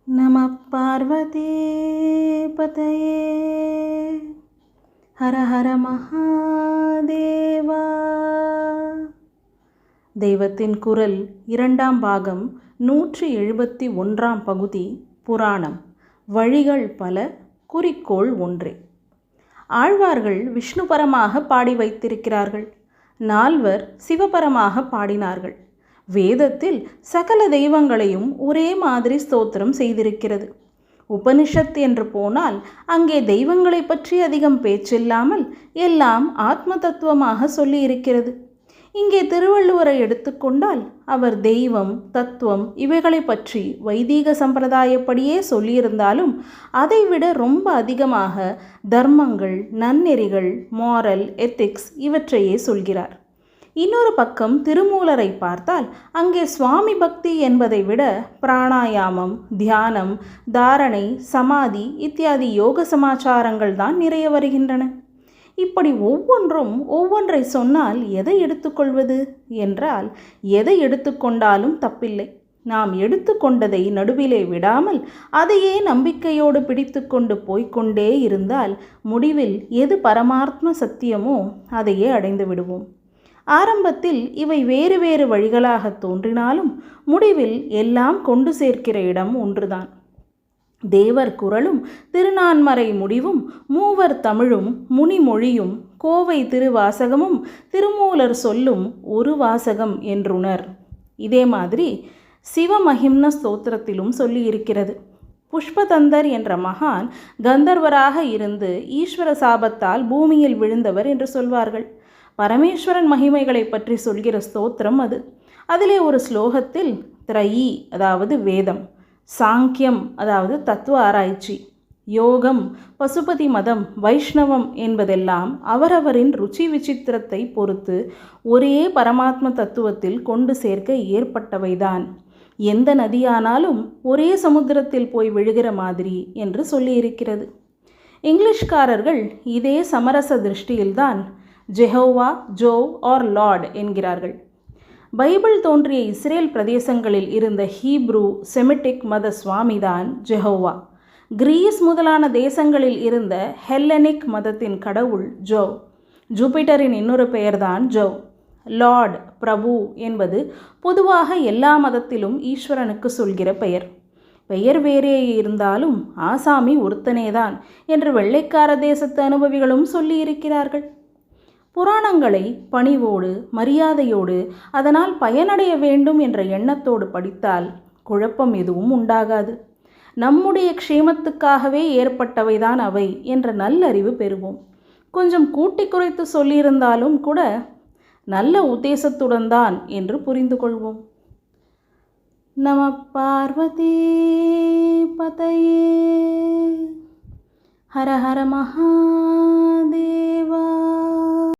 நம பார்வதி பதயே ஹர ஹர மகாதேவா. தெய்வத்தின் குரல் 2ஆம் பாகம் 171ஆம் பகுதி. புராணம். வழிகள் பல, குறிக்கோள் ஒன்றே. ஆழ்வார்கள் விஷ்ணுபரமாக பாடி வைத்திருக்கிறார்கள். 4 சிவபரமாக பாடினார்கள். வேதத்தில் சகல தெய்வங்களையும் ஒரே மாதிரி ஸ்தோத்திரம் செய்திருக்கிறது. உபனிஷத் என்று போனால் அங்கே தெய்வங்களை பற்றி அதிகம் பேச்சில்லாமல் எல்லாம் ஆத்ம தத்துவமாக சொல்லி இருக்கிறது. இங்கே திருவள்ளுவரை எடுத்துக்கொண்டால் அவர் தெய்வம், தத்துவம் இவைகளை பற்றி வைதீக சம்பிரதாயப்படியே சொல்லியிருந்தாலும் அதைவிட ரொம்ப அதிகமாக தர்மங்கள், நன்னெறிகள், மாரல், எத்திக்ஸ் இவற்றையே சொல்கிறார். இன்னொரு பக்கம் திருமூலரை பார்த்தால் அங்கே சுவாமி பக்தி என்பதை விட பிராணாயாமம், தியானம், தாரணை, சமாதி இத்தியாதி யோக சமாச்சாரங்கள் தான் நிறைய வருகின்றன. இப்படி ஒவ்வொன்றும் ஒவ்வொன்றை சொன்னால் எதை எடுத்துக்கொள்வது என்றால் எதை எடுத்துக்கொண்டாலும் தப்பில்லை. நாம் எடுத்துக்கொண்டதை நடுவிலே விடாமல் அதையே நம்பிக்கையோடு பிடித்து கொண்டு போய்கொண்டே இருந்தால் முடிவில் எது பரமாத்ம சத்தியமோ அதையே அடைந்து விடுவோம். ஆரம்பத்தில் இவை வேறு வேறு வழிகளாக தோன்றினாலும் முடிவில் எல்லாம் கொண்டு சேர்க்கிற இடம் ஒன்றுதான். தேவர் குரலும் திருநான்மறை முடிவும், மூவர் தமிழும் முனிமொழியும், கோவை திருவாசகமும் திருமூலர் சொல்லும் ஒரு வாசகம் என்றுணர். இதே மாதிரி சிவமகிம்ன ஸ்தோத்திரத்திலும் சொல்லியிருக்கிறது. புஷ்பதந்தர் என்ற மகான் கந்தர்வராக இருந்து ஈஸ்வர சாபத்தால் பூமியில் விழுந்தவர் என்று சொல்வார்கள். பரமேஸ்வரன் மகிமைகளை பற்றி சொல்கிற ஸ்தோத்திரம் அது. அதிலே ஒரு ஸ்லோகத்தில் திரையி அதாவது வேதம், சாங்கியம் அதாவது தத்துவ ஆராய்ச்சி, யோகம், பசுபதி மதம், வைஷ்ணவம் என்பதெல்லாம் அவரவரின் ருச்சி விசித்திரத்தை பொறுத்து ஒரே பரமாத்ம தத்துவத்தில் கொண்டு சேர்க்க ஏற்பட்டவைதான். எந்த நதியானாலும் ஒரே சமுத்திரத்தில் போய் விழுகிற மாதிரி என்று சொல்லியிருக்கிறது. இங்கிலீஷ்காரர்கள் இதே சமரச திருஷ்டியில்தான் ஜெஹோவா, ஜோ ஆர் லார்ட் என்கிறார்கள். பைபிள் தோன்றிய இஸ்ரேல் பிரதேசங்களில் இருந்த ஹீப்ரூ செமிட்டிக் மத சுவாமிதான் ஜெஹோவா. கிரீஸ் முதலான தேசங்களில் இருந்த ஹெல்லனிக் மதத்தின் கடவுள் ஜோ. ஜூபிட்டரின் இன்னொரு பெயர்தான் ஜோ. லார்ட், பிரபு என்பது பொதுவாக எல்லா மதத்திலும் ஈஸ்வரனுக்கு சொல்கிற பெயர். பெயர் வேறே இருந்தாலும் ஆசாமி ஒருத்தனேதான் என்று வெள்ளைக்கார தேசத்து அனுபவிகளும் சொல்லியிருக்கிறார்கள். புராணங்களை பணிவோடு, மரியாதையோடு, அதனால் பயனடைய வேண்டும் என்ற எண்ணத்தோடு படித்தால் குழப்பம் எதுவும் உண்டாகாது. நம்முடைய க்ஷேமத்துக்காகவே ஏற்பட்டவைதான் அவை என்ற நல்லறிவு பெறுவோம். கொஞ்சம் கூட்டி குறைத்து சொல்லியிருந்தாலும் கூட நல்ல உத்தேசத்துடன் தான் என்று புரிந்து கொள்வோம். நம பார்வதி பதயே ஹர ஹர மகாதேவா.